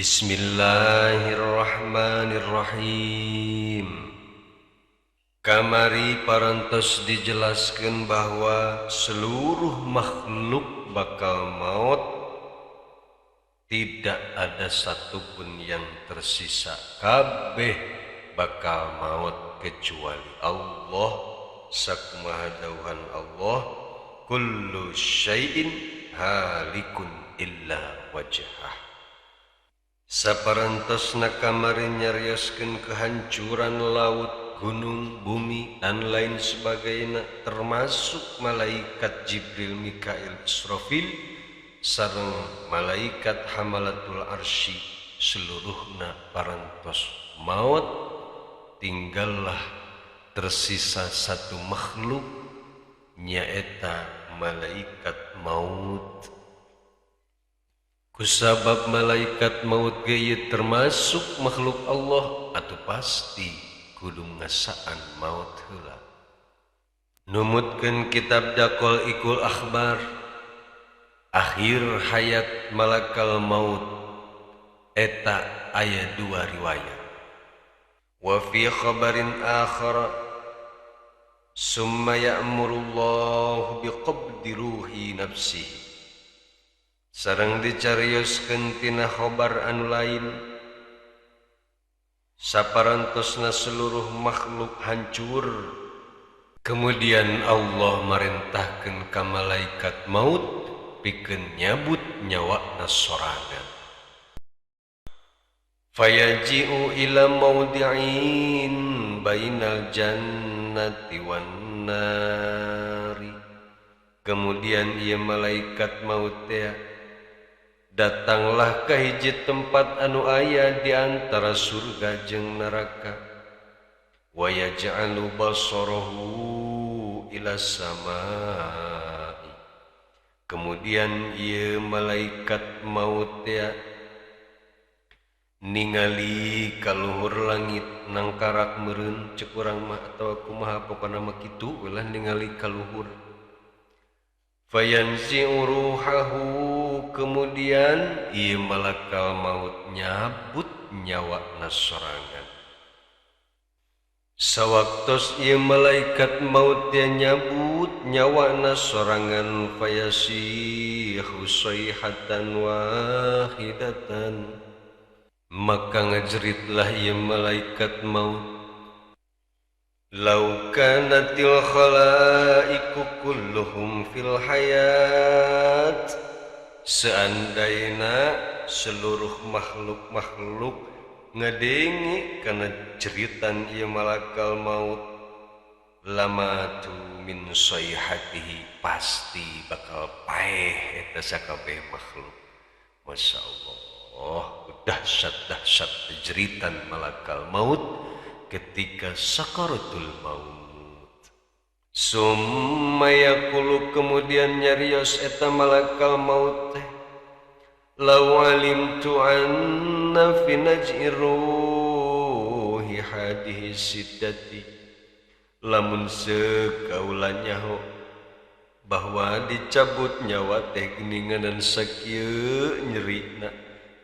Bismillahirrahmanirrahim. Kamari parantos dijelaskan bahwa seluruh makhluk bakal maut, tidak ada satupun yang tersisa, kabeh bakal maut kecuali Allah. Sakumaha dawuhan Allah, kullu syai'in halikun illa wajhah. Saparantosna kamari nyarioskeun kehancuran laut, gunung, bumi, dan lain sebagainya, termasuk malaikat Jibril, Mikail, Israfil, sareng malaikat hamalatul arsy, seluruhna parantos maut. Tinggallah tersisa satu makhluk, nyaeta malaikat maut. Kusabab malaikat maut ge termasuk makhluk Allah, atuh pasti kudu ngasaan maut heula. Numutkeun kitab Daqal Iqul Akhbar, akhir hayat malakal maut eta aya dua riwayat. Wa fi khabarin akhar, summa ya'murullahu biqabdi ruhi nafsihi. Sareng dicarioskeun tina khobar anu lain, saparantosna seluruh makhluk hancur, kemudian Allah marentahkeun ka malaikat maut pikeun nyabut nyawana sorangan. Fayaji'u ila maudi'in bainal jannati wan nari. Kemudian ieu malaikat maut teh datanglah ke hiji tempat anu aya di antara surga jeung neraka. Wa yaj'alu basarahu ila samai. Kemudian ieu malaikat maut teh ningali ka luhur langit nangkarak meureun, ceuk urang mah atawa kumaha pokona mah kitu ulah ningali ka luhur. Fayanzi'u ruhahu, kemudian ieu malakal maut nyabut nyawana sorangan. Sawaktos ieu malaikat maut teh nyabut nyawana sorangan, fayasihu sayhatan wahidatan, maka ngajeritlah ieu malaikat maut, lau kanatil khalaiqu kulluhum fil hayat, seandaina seluruh makhluk-makhluk ngadengi kana jeritan ieu malakal maut, lamatu min sayhatihi, pasti bakal paeh eta sakabeh makhluk. Masya Allah, dahsyat-dahsyat jeritan malakal maut ketika sakaratul maut. Summa yaqulu, kemudian nyarios eta malakal maut teh, law alimtu anna fi naj'i ruhi hadihi siddati, lamun sekaula nyaho bahwa dicabut nyawa teh geuninganan sakieu nyerina,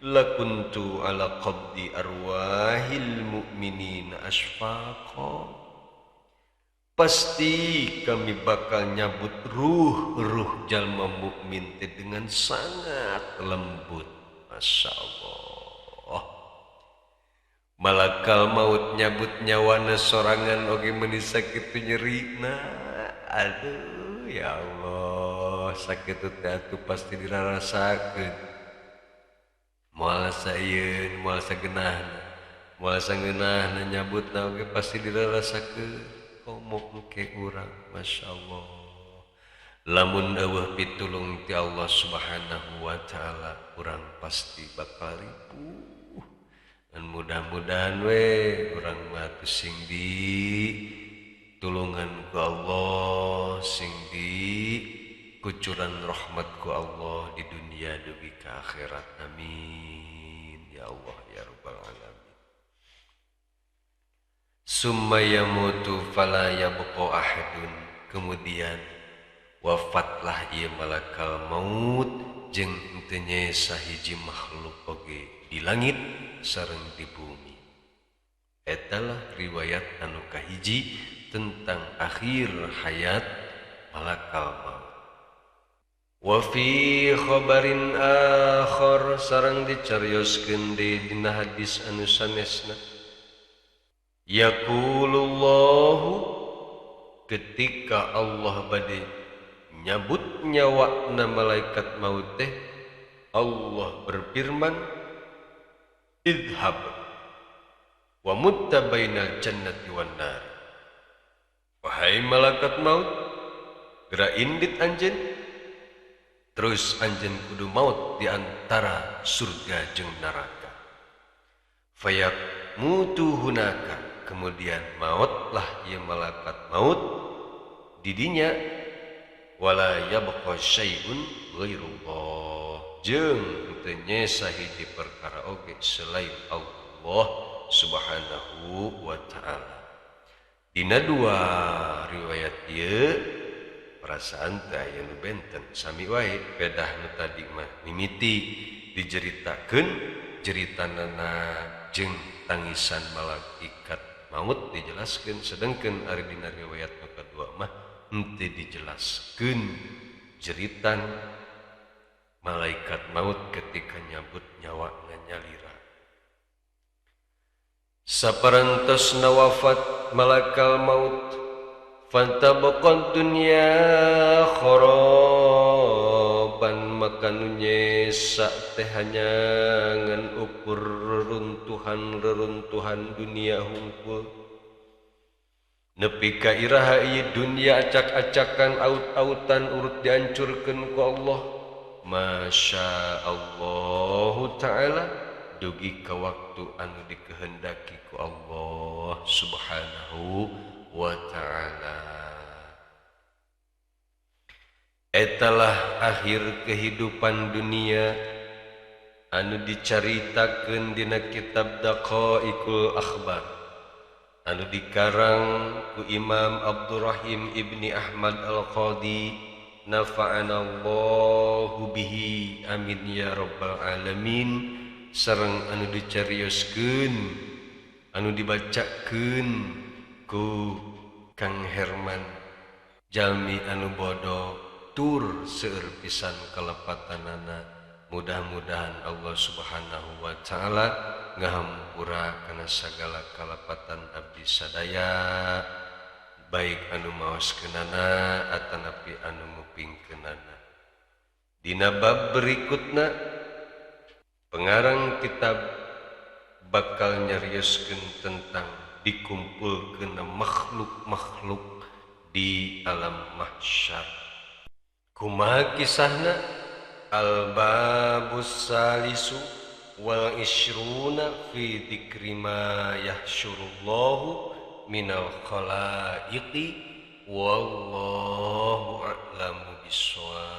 lakuntu ala qabdi arwahil mu'minin asfaqa, pasti kami bakal nyabut ruh jalma mukmin teh dengan sangat lembut. Masya Allah, malakal maut nyabut nyawana sorangan oge meuni sakitu nyerina. Aduh ya Allah, sakitu teh atuh pasti dirarasakeun. Moal saeun, moal sageunahna, moal sangeunahna nyabutna oge pasti dirarasakeun. Komo engke urang, Masya Allah. Lamun eueuh pitulung ti Allah Subhanahu wa ta'ala, urang pasti bakal ripuh. Dan mudah-mudahan we urang mah sing ditulungan ku Allah, sing kucuran rahmat ku Allah di dunia dugi ke akhirat. Amin ya Allah ya rabbal alamin. Summa yamutu fala yabqa ahadun, kemudian wafatlah ieu malakal maut jeung teu nya sahiji makhluk oge di langit sareng di bumi. Etalah riwayat anu kahiji tentang akhir hayat malakal maut. Wa fi khabarin akhar sareng dicarioskeun deui dina hadis anu sanesna, yaqulullahu ketika Allah bade nyabut nyawana malaikat maut teh, Allah berfirman, idhab wa mutta bainal jannati wan nar. Wahai malaikat maut, geura indit anjeun, terus anjeun kudu maut di antara surga jeung neraka. Fayak mutu hunaka, kemudian mautlah ieu malaikat maut di dinya, wala yabqa syai'un ghairullah, jeung teu nyesa hiji perkara oge selain Allah Subhanahu wa ta'ala. Dina dua riwayat ieu perasaan teh aya nu benten sami wae, pedah nu tadi mah mimiti diceritakeun ceritanana jeung tangisan malaikat maut dijelaskeun, sedengkeun ari dina riwayat nu kadua mah henteu dijelaskeun ceritan malaikat maut ketika nyabut nyawa nyalira. Saparantosna wafat malakal maut, fantabaqad dunya kharaban, maka nu nyesa teh hanya ngan ukur reruntuhan dunia hungkul. Nepi ka iraha ieu dunya acak-acakan aut-autan urut dihancurkeun ku Allah. Masya Allahu ta'ala, dugi ka waktu anu dikehendaki ku Allah Subhanahu wa ta'ala. Etalah akhir kehidupan dunia anu dicaritakeun dina kitab Daqaiqul Akhbar anu dikarang ku Imam Abdurrahim ibni Ahmad Al-Qadi, nafa'anallahu bihi, amin ya rabbal alamin. Sareng anu dicarioskeun anu dibacakeun ku Kang Herman, jalmi anu bodoh tur seueur pisan kalepatanana. Mudah-mudahan Allah Subhanahu wa ta'ala ngahampura kana sagala kalepatan abdi sadaya, baik anu maoskeunana atanapi anu ngupingkeunana. Dina bab berikutna pengarang kitab bakal nyarioskeun tentang dikumpulkeun makhluk-makhluk di alam mahsyar. Kumaha kisahna? Al-babus salisu wal ishruna fi dzikri ma yahsyurullahu minal khalaiqi wallahu a'lamu bissawab.